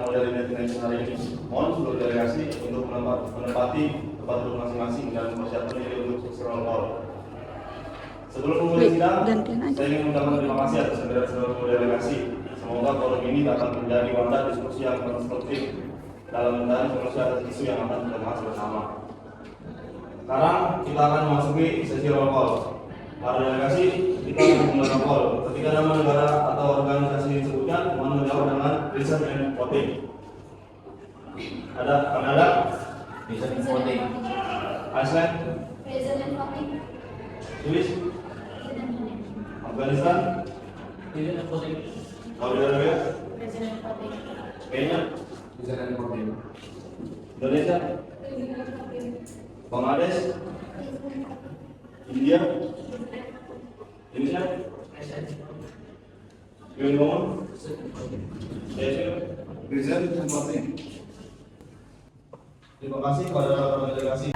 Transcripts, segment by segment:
yang model identitas hari ini. Mohon seluruh delegasi untuk menempati tempat duduk masing-masing dan mempersiapkan diri untuk sesi roll call. Sebelum memulai sidang, saya ingin mengucapkan terima kasih atas kehadiran seluruh delegasi. Semoga forum ini dapat menjadi wadah diskusi yang konstruktif dalam mencari solusi atas isu yang akan kita bahas bersama. Sekarang kita akan memasuki sesi roll call. Para delegasi, kita akan mulai roll call. Ketika nama negara atau organisasi disebutkan, mohon menjawab dengan reason and voting. Akan ada? Reason and voting. Iceland? Reason and voting. Swiss? Afghanistan? Reason and voting. Saudi Arabia? Reason and voting. Kenya? Reason and voting. Indonesia? Reason and voting. Bangladesh? Reason and voting. India? Indonesia? Vietnam? Reason and voting. Terima kasih kepada para delegasi.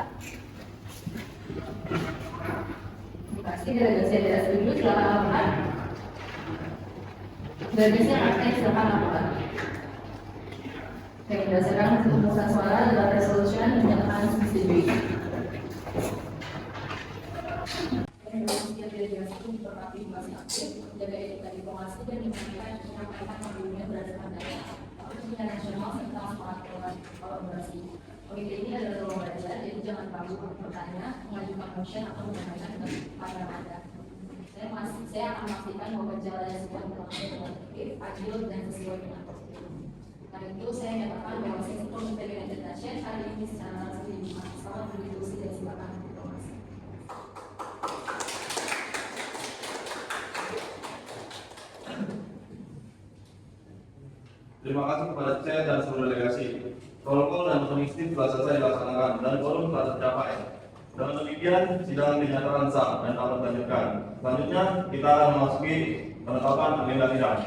Pasti delegasi dulu silakan lakukan. Delegasi aktif silakan lakukan. Baik, berdasarkan pemungutan suara dalam resolusi dinyatakan disetujui. Delegasi berarti masih aktif menjaga etika diplomasi dan menyampaikan dunia berdasarkan data kepentingan nasional serta semangat kolaborasi. Oke, ini adalah ruang belajar, jadi jangan ragu untuk bertanya, mengajukan motion atau menyampaikan ke pandangan Anda. Saya akan memastikan bahwa jalannya sebuah interaksi produktif, adil, dan sesuai dengan prosedur. Karena itu, saya nyatakan bahwa sesi Komite International hari ini secara resmi dibuka. Selamat berdiskusi dan silakan diplomasi. Terima kasih kepada saya dan seluruh delegasi. Roll call dan voting telah selesai dilaksanakan dan quorum telah tercapai. Dengan demikian, sidang dinyatakan sah dan dapat dilanjutkan. Selanjutnya, kita akan memasuki penetapan agenda sidang.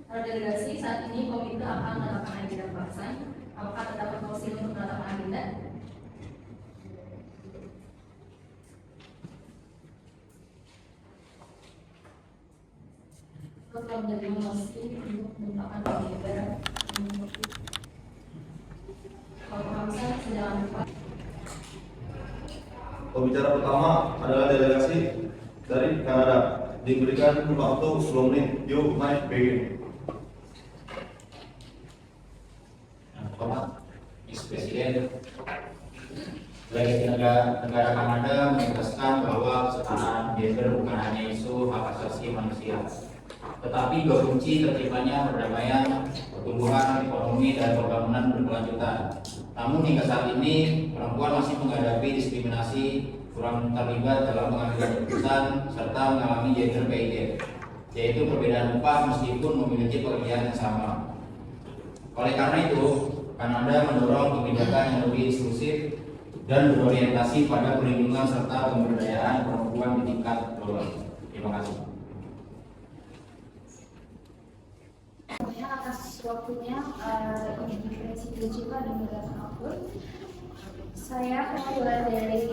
Para delegasi, saat ini komite akan menetapkan agenda pembahasan. Apakah terdapat mosi untuk menetapkan agenda? Telah menerima mosi untuk menetapkan agenda. Kalau pembahasan sedang Pembicara pertama adalah delegasi dari Kanada. Diberikan waktu 10 menit. Yuk, naik begini. Presiden dari negara Kanada menegaskan bahwa kesetaraan gender bukan hanya isu hak asasi manusia, tetapi juga kunci terciptanya perdamaian, pertumbuhan ekonomi dan pembangunan berkelanjutan. Namun hingga saat ini perempuan masih menghadapi diskriminasi, kurang terlibat dalam pengambilan keputusan, serta mengalami gender pay gap, yaitu perbedaan upah meskipun memiliki pekerjaan yang sama. Oleh karena itu, Kanada mendorong kebijakan yang lebih inklusif dan berorientasi pada perlindungan serta pemberdayaan perempuan di tingkat global. Terima kasih. Atas waktunya Ibu Presiden Cika dan Negara Apur, saya perwakilan dari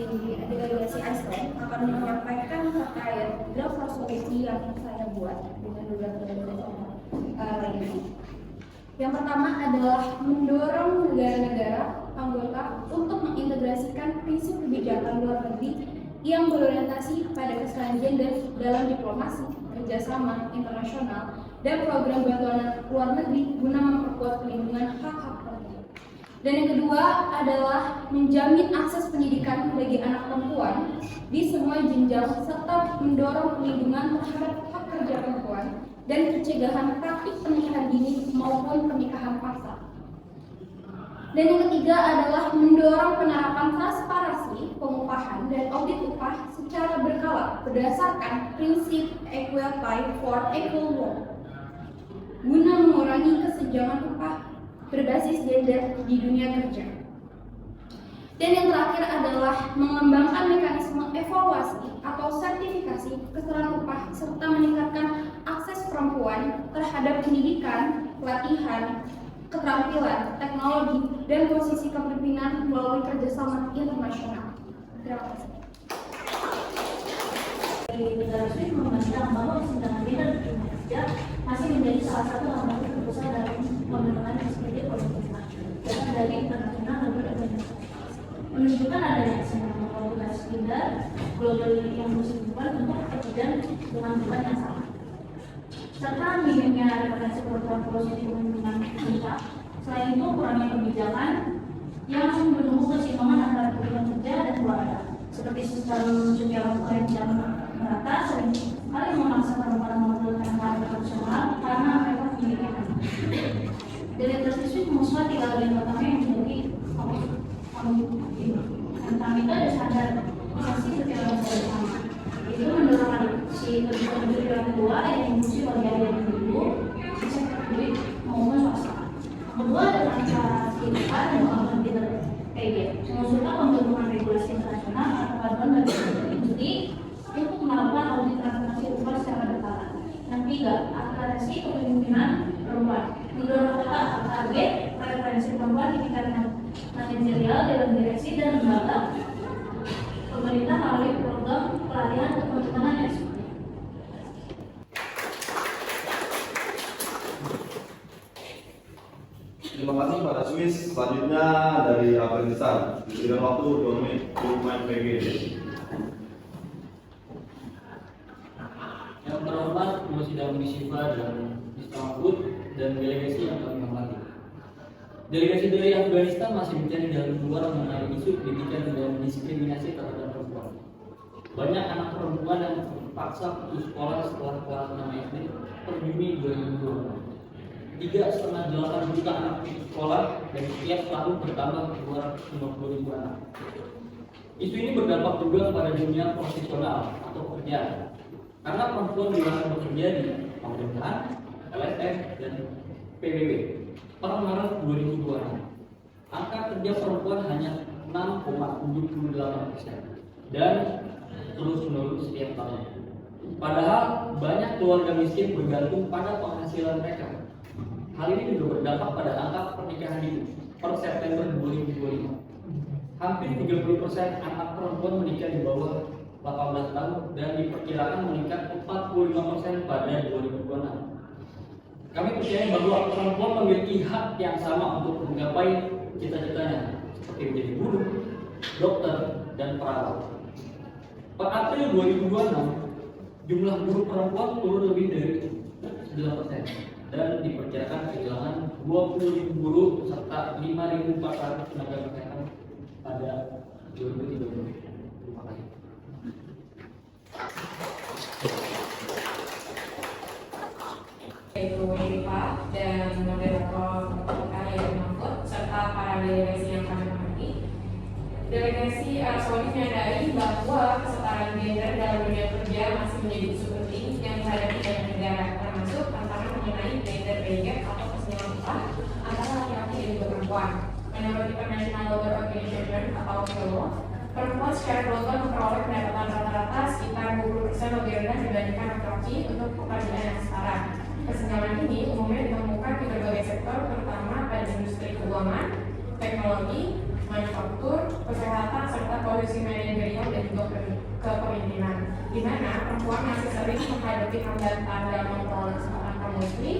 delegasi Iceland akan menyampaikan terkait draft resolusi yang saya buat dengan beberapa delegasi ini. Yang pertama adalah mendorong negara-negara anggota untuk mengintegrasikan prinsip kebijakan luar negeri yang berorientasi pada kesetaraan gender dalam diplomasi, kerjasama internasional, dan program bantuan luar negeri guna memperkuat pelindungan hak-hak perempuan. Dan yang kedua adalah menjamin akses pendidikan bagi anak perempuan di semua jenjang serta mendorong pelindungan terhadap hak kerja perempuan dan pencegahan praktik pernikahan dini maupun pernikahan paksa. Dan yang ketiga adalah mendorong penerapan transparansi pengupahan dan audit upah secara berkala berdasarkan prinsip equal pay for equal work guna mengurangi kesenjangan upah berbasis gender di dunia kerja. Dan yang terakhir adalah mengembangkan mekanisme evaluasi atau sertifikasi kesetaraan upah serta meningkatkan akses perempuan terhadap pendidikan, pelatihan, keterampilan, teknologi, dan posisi kepemimpinan melalui kerjasama internasional. Terima kasih. Negara Swiss memandang bahwa kesenjangan gender di dunia kerja masih menjadi salah satu lembaga terbesar dalam pembentukan SPD politika. Data dari International Labour Organization menunjukkan adanya kesenjangan kualitas gender global yang berkesimpulan untuk pekerjaan dengan beban yang sama. Serta minimnya representasi program policy pembentukan kita. Selain itu, kurangnya kebijakan yang mendukung keseimbangan antara kebutuhan kerja dan keluarga, seperti sistem cuti waktu jam merata sering kali memaksa perempuan menggunakan karir profesional karena mereka memiliki anak. Dari tersebut musnah 3 bagian pertama yang menjadi komitmen. Tentang itu ada sadar posisi kekeluargaan bersama. Itu mendorong si kedua kedua yang dimusuhi oleh ibu bisa terpilih maupun swasta. Kedua adalah cara kita dan melakukan kita PG mengusulkan pembentukan regulasi internasional atau karbon dan industri untuk melakukan audit transformasi upah secara berkala. Yang tiga, akselerasi kepemimpinan perempuan. Mendorong target preferensi perempuan di tingkat manajerial dalam direksi dan lembaga pemerintah melalui program pelatihan kepemimpinan yang Terima kasih pada Swiss. Selanjutnya dari Afghanistan. Diberikan waktu 2 menit untuk main PG. Yang terhormat Musidang Siva dan Istanbul dan delegasi yang kami hormati. Delegasi dari Afghanistan masih mencari jalan keluar mengenai isu pendidikan dan diskriminasi terhadap perempuan. Banyak anak perempuan yang terpaksa putus sekolah setelah kelas 6 SD per Juni 2020. 3,8 juta anak putus sekolah dan setiap tahun bertambah 250.000 anak. Isu ini berdampak juga pada dunia profesional atau kerja, karena perempuan dilarang bekerja di pemerintahan, LSM, dan PBB. Per Maret 2026, angka kerja perempuan hanya 6,78% dan terus menurun setiap tahun. Padahal banyak keluarga miskin bergantung pada penghasilan mereka. Hal ini juga berdampak pada angka pernikahan dini per September 2025. Hampir 30% anak perempuan menikah di bawah 18 tahun dan diperkirakan meningkat 45% pada 2026. Kami percaya bahwa perempuan memiliki hak yang sama untuk menggapai cita-citanya, seperti menjadi guru, dokter, dan perawat. Per April 2026, jumlah guru perempuan turun lebih dari 9% dan diperkirakan kehilangan 20.000 guru serta 5.400 tenaga kesehatan pada 2030. Terima kasih. Yaitu Eva dan moderator Arya Mahfud serta para delegasi yang kami hormati. Delegasi solid menyadari bahwa kesetaraan gender dalam dunia kerja masih menjadi isu penting yang dihadapi banyak negara, termasuk tantangan mengenai gender pay gap atau kesenjangan upah antara laki-laki dan juga perempuan. Menurut International Labour Organization atau ILO, perempuan secara global memperoleh pendapatan rata-rata sekitar 20% lebih rendah dibandingkan laki-laki untuk pekerjaan yang setara. Kesenjangan ini umumnya ditemukan di berbagai sektor, terutama pada industri keuangan, teknologi, manufaktur, kesehatan, serta posisi manajerial dan juga kepemimpinan, di mana perempuan masih sering menghadapi hambatan dalam memperoleh kesempatan promosi,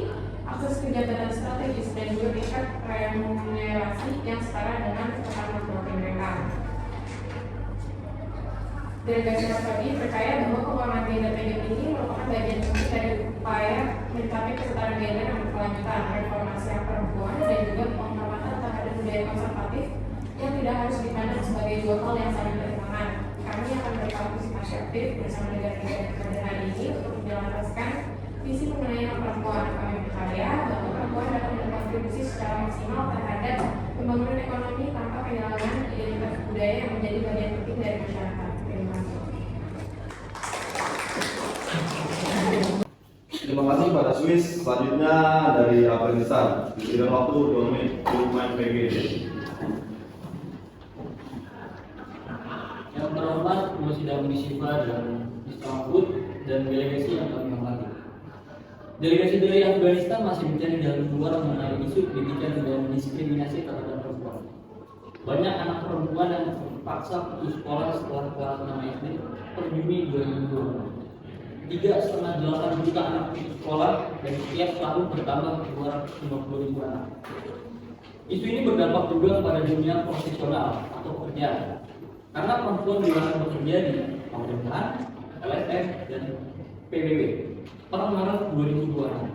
akses ke jabatan strategis, dan juga tingkat remunerasi yang setara dengan kesempatan promosi mereka. Delegasi tadi percaya bahwa pengembangan gender pay gap ini merupakan bagian penting dari upaya mencapai kesetaraan gender yang berkelanjutan, reformasi hak perempuan, dan juga penghormatan terhadap budaya konservatif yang tidak harus dipandang sebagai dua hal yang saling bertentangan. Kami akan berpartisipasi aktif bersama negara-negara pada hari ini untuk menjelaskan visi mengenai hak perempuan. Kami percaya bahwa perempuan dapat berkontribusi secara maksimal terhadap pembangunan ekonomi tanpa kehilangan identitas budaya yang menjadi bagian penting dari masyarakat. Terima kasih pada Swiss. Selanjutnya dari Afghanistan. Diberikan waktu 2 menit untuk main PG. Yang terhormat Musidang Siva dan Istanbul dan delegasi yang kami hormati. Delegasi dari Afghanistan masih mencari jalan keluar mengenai isu pendidikan dan diskriminasi terhadap perempuan. Banyak anak perempuan yang terpaksa putus sekolah setelah kelas 6 SD per Juni 2020. 3,8 juta anak putus sekolah dan setiap tahun bertambah 250.000 anak. Isu ini berdampak juga pada dunia profesional atau pekerjaan, karena perempuan dilarang bekerja di pemerintahan, LSM, dan PBB. Per Maret 2026,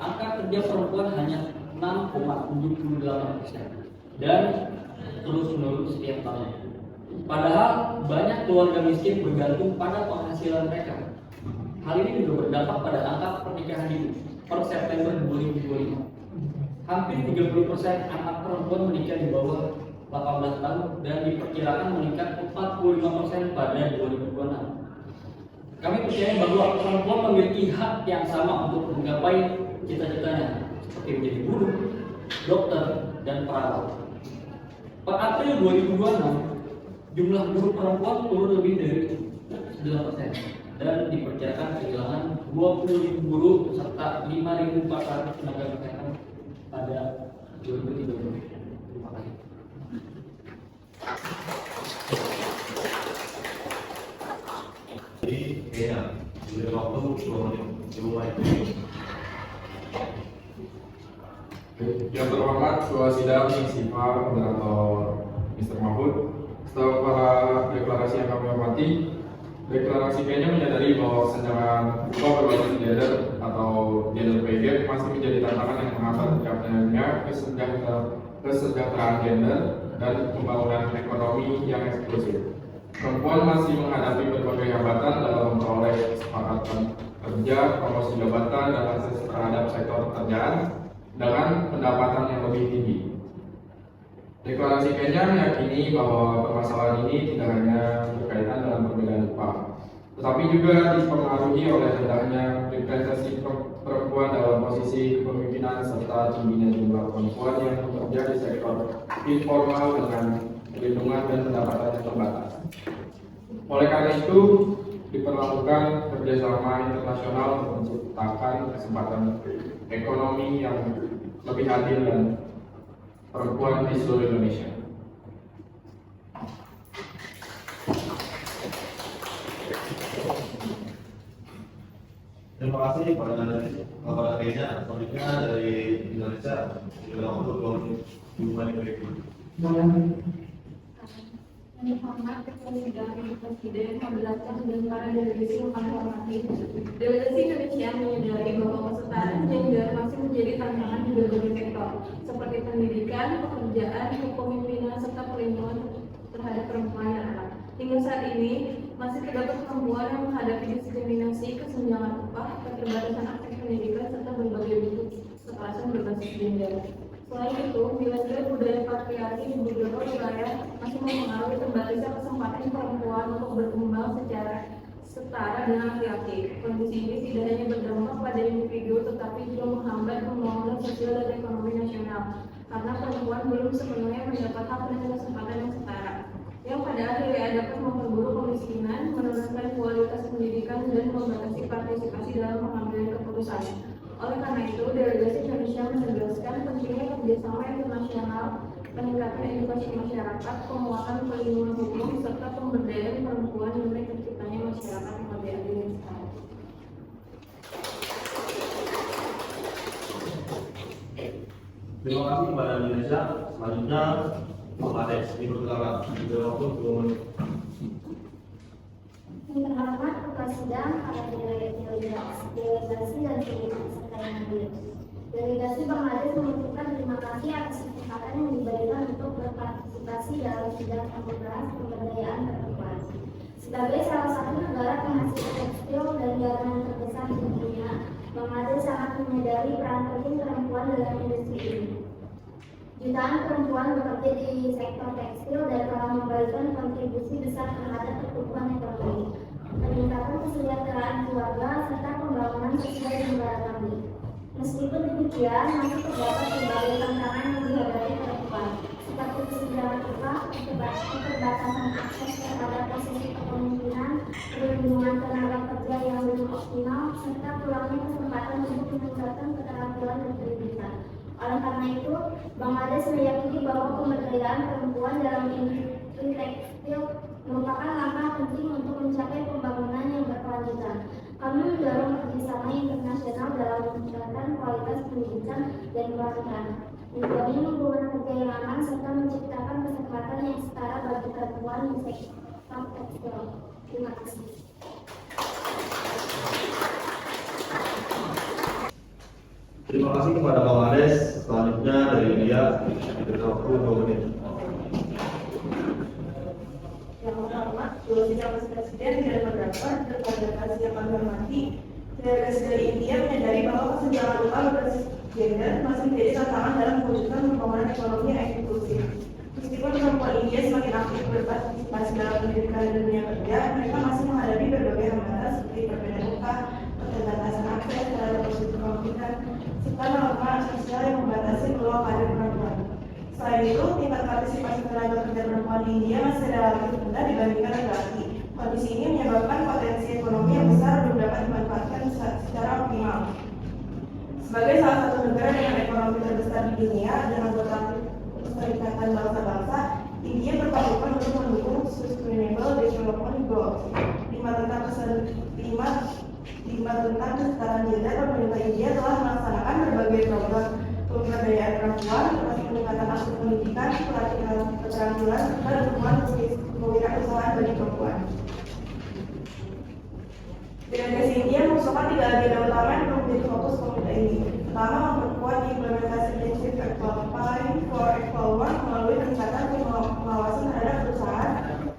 angka kerja perempuan hanya 6,78% dan terus menurun setiap tahun. Padahal banyak keluarga miskin bergantung pada penghasilan mereka. Hal ini juga berdampak pada angka pernikahan dini per September 2025. Hampir 30% anak perempuan menikah di bawah 18 tahun dan diperkirakan meningkat 45% pada 2026. Kami percaya bahwa perempuan memiliki hak yang sama untuk menggapai cita-citanya, seperti menjadi guru, dokter, dan perawat. Per April 2026, jumlah guru perempuan turun lebih dari 9% dan diperkirakan kehilangan 20.000 guru serta 5.400 tenaga kesehatan pada 2030. Terima kasih. Jadi kayaknya sudah waktu 2 menit dimulai. Yang terhormat Ketua Sidang SIFA Moderator Mr. Mahfud, setelah para deklarasi yang kami hormati, deklarasi kayaknya menyadari bahwa kesenjangan upah berbasis gender atau gender pay gap masih menjadi tantangan yang menghambat tercapainya kesejahteraan gender dan pembangunan ekonomi yang eksklusif. Perempuan masih menghadapi berbagai hambatan dalam memperoleh kesepakatan kerja, promosi jabatan, dan akses terhadap sektor pekerjaan dengan pendapatan yang lebih tinggi. Deklarasi Kenya meyakini bahwa permasalahan ini tidak hanya berkaitan dengan perbedaan upah, tetapi juga dipengaruhi oleh rendahnya representasi perempuan dalam posisi kepemimpinan serta tingginya jumlah perempuan yang bekerja di sektor informal dengan perlindungan dan pendapatan yang terbatas. Oleh karena itu, diperlukan kerjasama internasional untuk menciptakan kesempatan ekonomi yang lebih adil dan perempuan di seluruh Indonesia. Terima kasih kepada Kenya, selanjutnya dari Indonesia, sudah waktu 2 menit berikut. Yang hormat Ketua Sidang Ibu Presiden menjelaskan tentang delegasi yang kami hormati. Delegasi Indonesia menyadari bahwa kesetaraan gender masih menjadi tantangan di berbagai sektor, seperti pendidikan, pekerjaan, kepemimpinan, serta perlindungan terhadap perempuan dan anak. Hingga saat ini, masih terdapat perempuan yang menghadapi diskriminasi, kesenjangan upah, keterbatasan akses pendidikan, serta berbagai bentuk kekerasan berbasis gender. Selain itu, nilai-nilai budaya patriarki di beberapa wilayah masih mempengaruhi terbatasnya kesempatan perempuan untuk berkembang secara setara dengan laki-laki. Kondisi ini tidak hanya berdampak pada individu, tetapi juga menghambat pembangunan sosial dan ekonomi nasional, karena perempuan belum sepenuhnya mendapat hak dan kesempatan yang setara, yang pada akhirnya dapat memperburuk kemiskinan, menurunkan kualitas pendidikan, dan membatasi partisipasi dalam pengambilan keputusan. Oleh karena itu, delegasi Indonesia menegaskan pentingnya kerjasama internasional, peningkatan edukasi masyarakat, penguatan perlindungan hukum, serta pemberdayaan perempuan demi terciptanya masyarakat yang lebih adil dan setara. Terima kasih kepada Indonesia. Selanjutnya, Bangladesh dipersilakan. Sudah waktu 2 menit. Yang terhormat Ketua Sidang, para delegasi dan seluruh peserta yang hadir. Delegasi Bangladesh mengucapkan terima kasih atas kesempatan yang diberikan untuk berpartisipasi dalam sidang yang membahas pemberdayaan perempuan. Sebagai salah satu negara penghasil tekstil dan garmen terbesar di dunia, Bangladesh sangat menyadari peran penting perempuan dalam industri ini. Jutaan perempuan bekerja di sektor tekstil dan telah memberikan kontribusi besar terhadap pertumbuhan ekonomi, peningkatan kesejahteraan keluarga, serta pembangunan sosial di negara kami. Meskipun demikian, masih terdapat berbagai tantangan yang dihadapi perempuan, seperti kesenjangan upah, keterbatasan akses terhadap posisi kepemimpinan, perlindungan tenaga kerja yang belum optimal, serta kurangnya kesempatan untuk meningkatkan keterampilan dan pendidikan. Oleh karena itu, Bangladesh meyakini bahwa pemberdayaan perempuan dalam industri tekstil merupakan langkah penting untuk mencapai pembangunan yang berkelanjutan. Kami mendorong kerjasama internasional dalam meningkatkan kualitas pendidikan dan pelatihan, menjamin hubungan kerja yang aman, serta menciptakan kesempatan yang setara bagi perempuan di sektor tekstil. Terima kasih. Terima kasih kepada Pak Mades. Selanjutnya dari India, diberikan waktu 2 menit. Yang pertama, Sidang Presiden dan beberapa kepada kasih yang kami hormati, delegasi dari India menyadari bahwa kesenjangan lokal berbasis gender masih menjadi tantangan dalam mewujudkan pembangunan ekonomi yang inklusif. Meskipun perempuan India semakin aktif berpartisipasi dalam pendidikan dan dunia kerja, mereka masih menghadapi berbagai hambatan seperti perbedaan upah, keterbatasan akses terhadap posisi pendidikan, serta norma sosial yang membatasi peluang karir perempuan. Selain itu, tingkat partisipasi tenaga kerja perempuan di India masih relatif rendah dibandingkan laki-laki. Kondisi ini menyebabkan potensi ekonomi yang besar belum dapat dimanfaatkan secara optimal. Sebagai salah satu negara dengan ekonomi terbesar di dunia dan anggota Perserikatan Bangsa-Bangsa, India berkomitmen untuk mendukung Sustainable Development Goals. Lima tentang kesetaraan gender, pemerintah India telah melaksanakan berbagai program pemberdayaan perempuan, termasuk peningkatan akses pendidikan, pelatihan keterampilan, serta dukungan kewirausahaan bagi perempuan. Delegasi India mengusulkan 3 agenda utama yang perlu menjadi fokus komite ini. Pertama, memperkuat implementasi prinsip Equal Pay for Equal Work melalui peningkatan pengawasan terhadap perusahaan,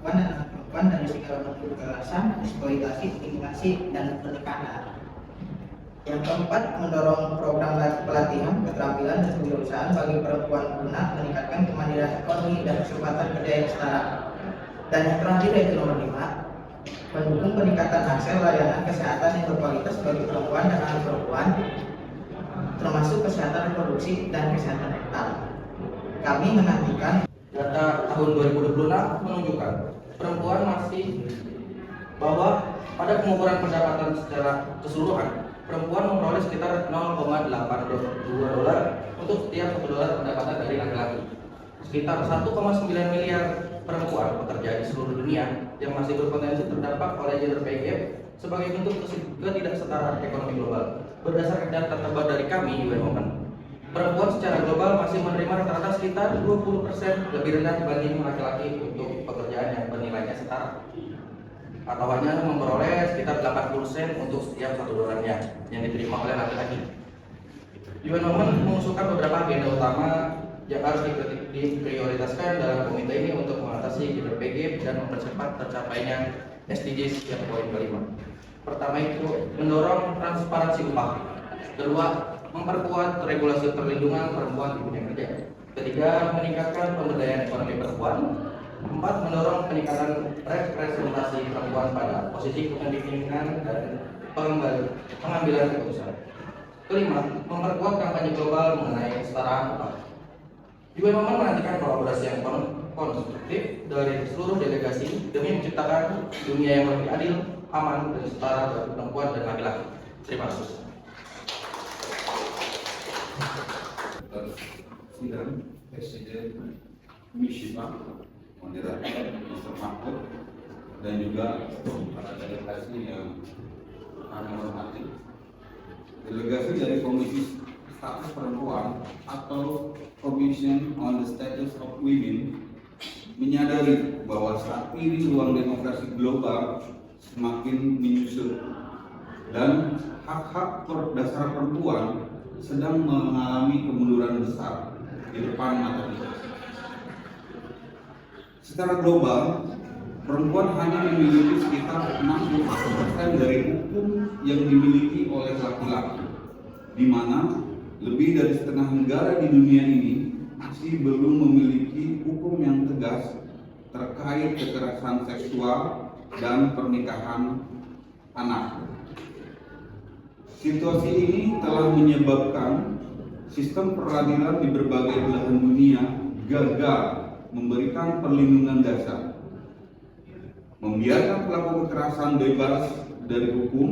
perempuan dan segala bentuk kekerasan, eksploitasi, diskriminasi, dan pernikahan. Yang keempat, mendorong program pelatihan, keterampilan, dan kewirausahaan bagi perempuan guna meningkatkan kemandirian ekonomi dan kesempatan kerja yang setara. Dan yang terakhir yaitu nomor 5, mendukung peningkatan akses layanan kesehatan yang berkualitas bagi perempuan dan anak perempuan, termasuk kesehatan reproduksi dan kesehatan mental. Kami menantikan data tahun 2026 menunjukkan perempuan masih bahwa pada pengukuran pendapatan secara keseluruhan, perempuan memperoleh sekitar $0,82 untuk setiap $1 pendapatan dari laki-laki. Sekitar 1,9 miliar perempuan pekerja di seluruh dunia yang masih berpotensi terdampak oleh gender pay gap sebagai bentuk ketidaksetaraan ekonomi global. Berdasarkan data terbaru dari kami, UN Women, perempuan secara global masih menerima rata-rata sekitar 20% lebih rendah dibanding laki-laki untuk pekerjaan yang bernilainya setara, atau hanya memperoleh sekitar 80% untuk setiap $1 yang diterima oleh laki-laki. UN Women mengusulkan beberapa agenda utama yang harus diprioritaskan dalam komite ini untuk mengatasi gender pay gap dan mempercepat tercapainya SDGs yang poin kelima. Pertama itu mendorong transparansi upah. Kedua, memperkuat regulasi perlindungan perempuan di dunia kerja. Ketiga, meningkatkan pemberdayaan ekonomi perempuan. 4, mendorong peningkatan representasi perempuan pada posisi kepemimpinan dan pengambilan keputusan. Kelima, memperkuat kampanye global mengenai kesetaraan upah. UN Women menantikan kolaborasi yang konstruktif dari seluruh delegasi demi menciptakan dunia yang lebih adil, aman, dan setara bagi perempuan dan laki-laki. Terima kasih. Sidang Presiden Mishiba, moderator Mr. Mahfud, dan juga para delegasi yang kami hormati. Delegasi dari Komisi Status Perempuan atau Commission on the Status of Women menyadari bahwa saat ini ruang demokrasi global semakin menyusut dan hak-hak dasar perempuan sedang mengalami kemunduran besar di depan mata kita. Secara global, perempuan hanya memiliki sekitar 60% dari hukum yang dimiliki oleh laki-laki, di mana lebih dari setengah negara di dunia ini masih belum memiliki hukum yang tegas terkait kekerasan seksual dan pernikahan anak. Situasi ini telah menyebabkan sistem peradilan di berbagai belahan dunia gagal memberikan perlindungan dasar, membiarkan pelaku kekerasan bebas dari hukum,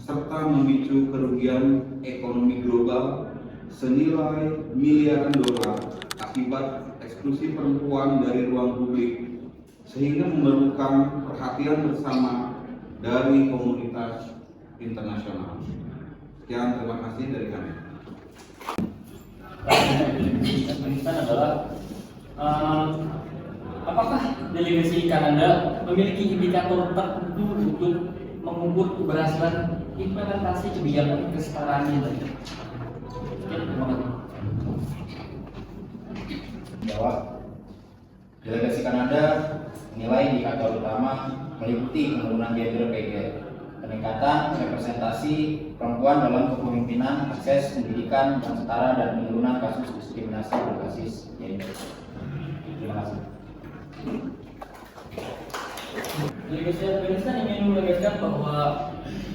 serta memicu kerugian ekonomi global senilai miliaran dolar akibat eksklusi perempuan dari ruang publik, sehingga memerlukan perhatian bersama dari komunitas internasional. Sekian, terima kasih dari kami. Afghanistan adalah apakah delegasi Kanada memiliki indikator tertentu untuk mengukur keberhasilan implementasi kebijakan kesetaraan gender? Terima kasih. Jawab. Delegasi Kanada menilai indikator utama meliputi penurunan gender pay gap, peningkatan representasi perempuan dalam kepemimpinan, akses pendidikan yang setara, dan penurunan kasus diskriminasi berbasis gender. Terima kasih. Delegasi Afghanistan ingin menegaskan bahwa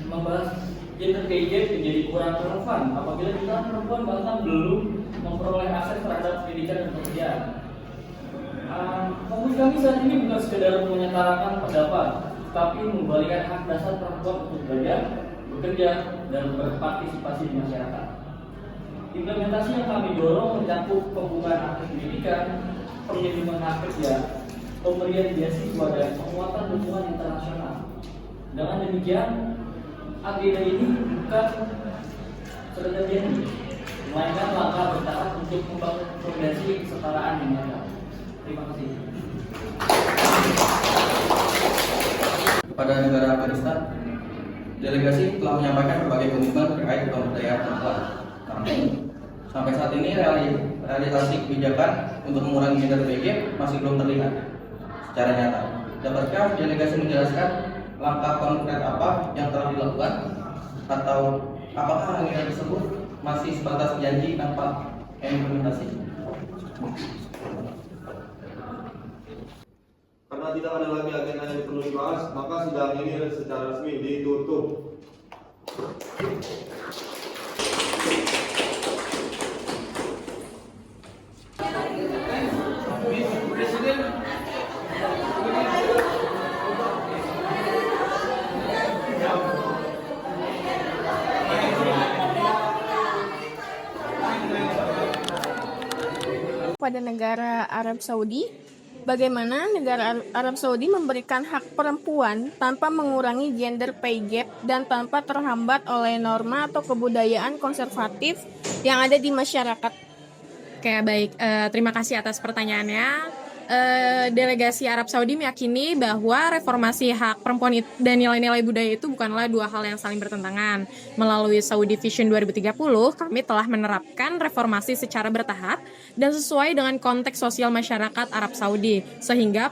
membahas gender pay gap menjadi kurang relevan apabila kita perempuan bahkan belum memperoleh akses terhadap pendidikan dan pekerjaan. Fokus kami saat ini bukan sekedar menyetarakan pendapat, tapi membalikan hak dasar perempuan untuk belajar, bekerja, dan berpartisipasi di masyarakat. Implementasi yang kami dorong mencakup pembukaan akses pendidikan, perlindungan hak kerja, pemberian beasiswa, dan penguatan dukungan internasional. Dengan demikian, agenda ini bukan sekedar janji, melainkan langkah bertahap untuk membangun fondasi kesetaraan yang nyata. Terima kasih. Kepada negara Afghanistan, delegasi telah menyampaikan berbagai komitmen terkait pemberdayaan perempuan. Namun, sampai saat ini realisasi kebijakan untuk mengurangi gender pay gap masih belum terlihat secara nyata. Dapatkah delegasi menjelaskan langkah konkret apa yang telah dilakukan, atau apakah agenda tersebut masih sebatas janji tanpa implementasi? Karena tidak ada lagi agenda yang perlu dibahas, maka sidang ini secara resmi ditutup. Pada negara Arab Saudi, bagaimana negara Arab Saudi memberikan hak perempuan tanpa mengurangi gender pay gap dan tanpa terhambat oleh norma atau kebudayaan konservatif yang ada di masyarakat? Oke, baik. Terima kasih atas pertanyaannya. Delegasi Arab Saudi meyakini bahwa reformasi hak perempuan dan nilai-nilai budaya itu bukanlah dua hal yang saling bertentangan. Melalui Saudi Vision 2030, kami telah menerapkan reformasi secara bertahap dan sesuai dengan konteks sosial masyarakat Arab Saudi, sehingga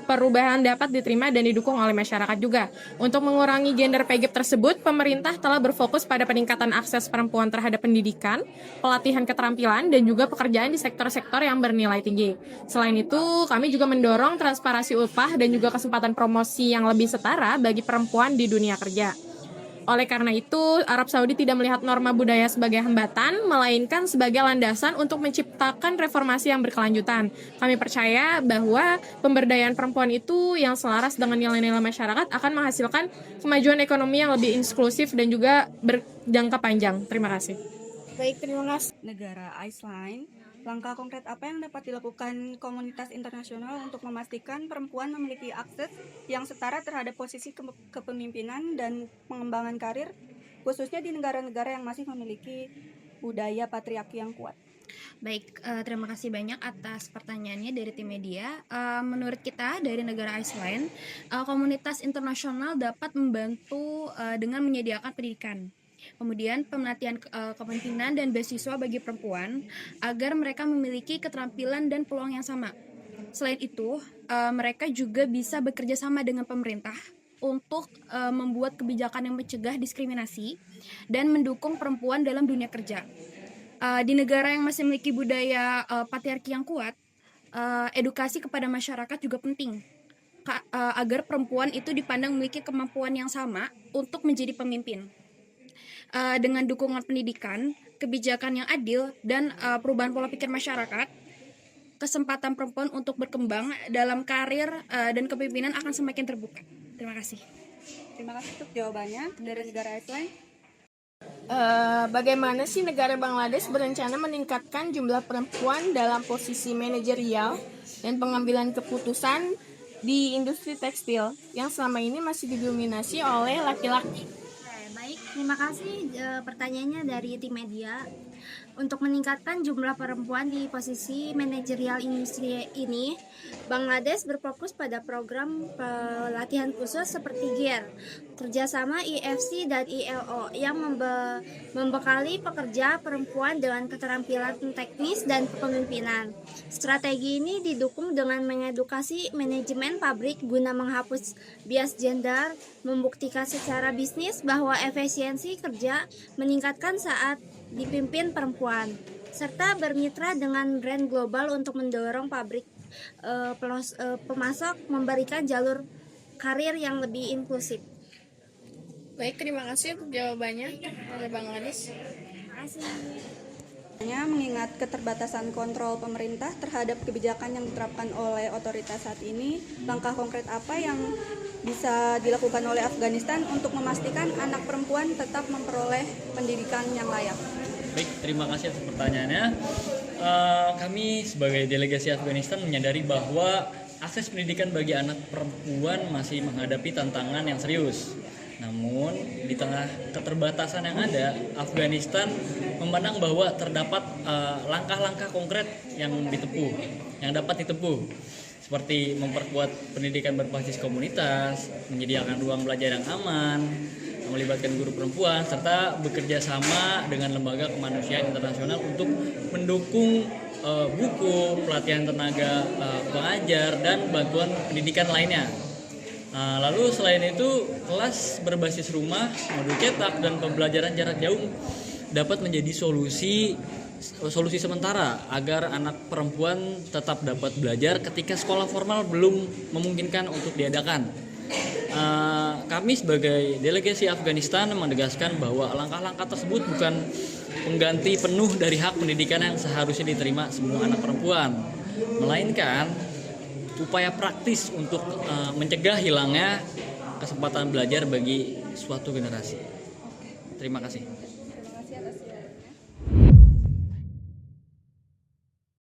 perubahan dapat diterima dan didukung oleh masyarakat juga. Untuk mengurangi gender pay gap tersebut, pemerintah telah berfokus pada peningkatan akses perempuan terhadap pendidikan, pelatihan keterampilan, dan juga pekerjaan di sektor-sektor yang bernilai tinggi. Selain itu, kami juga mendorong transparansi upah dan juga kesempatan promosi yang lebih setara bagi perempuan di dunia kerja. Oleh karena itu, Arab Saudi tidak melihat norma budaya sebagai hambatan, melainkan sebagai landasan untuk menciptakan reformasi yang berkelanjutan. Kami percaya bahwa pemberdayaan perempuan itu yang selaras dengan nilai-nilai masyarakat akan menghasilkan kemajuan ekonomi yang lebih inklusif dan juga berjangka panjang. Terima kasih. Baik, terima kasih. Negara Iceland, langkah konkret apa yang dapat dilakukan komunitas internasional untuk memastikan perempuan memiliki akses yang setara terhadap posisi kepemimpinan dan pengembangan karir, khususnya di negara-negara yang masih memiliki budaya patriarki yang kuat? Baik, terima kasih banyak atas pertanyaannya dari tim media. Menurut kita dari negara Iceland, komunitas internasional dapat membantu dengan menyediakan pendidikan, kemudian pelatihan kepemimpinan dan beasiswa bagi perempuan agar mereka memiliki keterampilan dan peluang yang sama. Selain itu, mereka juga bisa bekerja sama dengan pemerintah untuk membuat kebijakan yang mencegah diskriminasi dan mendukung perempuan dalam dunia kerja. Di negara yang masih memiliki budaya patriarki yang kuat, edukasi kepada masyarakat juga penting agar perempuan itu dipandang memiliki kemampuan yang sama untuk menjadi pemimpin. Dengan dukungan pendidikan, kebijakan yang adil, dan perubahan pola pikir masyarakat, kesempatan perempuan untuk berkembang dalam karir dan kepemimpinan akan semakin terbuka. Terima kasih. Terima kasih untuk jawabannya dari negara Iceland. Bagaimana sih negara Bangladesh berencana meningkatkan jumlah perempuan dalam posisi manajerial dan pengambilan keputusan di industri tekstil yang selama ini masih didominasi oleh laki-laki? Terima kasih pertanyaannya dari tim media. Untuk meningkatkan jumlah perempuan di posisi manajerial industri ini, Bangladesh berfokus pada program pelatihan khusus seperti GIR, kerjasama IFC dan ILO yang membekali pekerja perempuan dengan keterampilan teknis dan kepemimpinan. Strategi ini didukung dengan mengedukasi manajemen pabrik guna menghapus bias gender, membuktikan secara bisnis bahwa efisiensi kerja meningkatkan saat dipimpin perempuan, serta bermitra dengan brand global untuk mendorong pabrik pemasok memberikan jalur karir yang lebih inklusif. Baik, terima kasih untuk jawabannya oleh Bangladesh. Terima kasih. Mengingat keterbatasan kontrol pemerintah terhadap kebijakan yang diterapkan oleh otoritas saat ini, langkah konkret apa yang bisa dilakukan oleh Afghanistan untuk memastikan anak perempuan tetap memperoleh pendidikan yang layak? Baik, terima kasih atas pertanyaannya. Kami sebagai delegasi Afghanistan menyadari bahwa akses pendidikan bagi anak perempuan masih menghadapi tantangan yang serius. Namun, di tengah keterbatasan yang ada, Afghanistan memandang bahwa terdapat langkah-langkah konkret yang dapat ditempuh, seperti memperkuat pendidikan berbasis komunitas, menyediakan ruang belajar yang aman, melibatkan guru perempuan, serta bekerja sama dengan lembaga kemanusiaan internasional untuk mendukung buku, pelatihan tenaga pengajar, dan bantuan pendidikan lainnya. Lalu selain itu, kelas berbasis rumah, modul cetak, dan pembelajaran jarak jauh dapat menjadi solusi sementara agar anak perempuan tetap dapat belajar ketika sekolah formal belum memungkinkan untuk diadakan. Kami sebagai delegasi Afghanistan menegaskan bahwa langkah-langkah tersebut bukan pengganti penuh dari hak pendidikan yang seharusnya diterima semua anak perempuan, melainkan upaya praktis untuk mencegah hilangnya kesempatan belajar bagi suatu generasi. Terima kasih.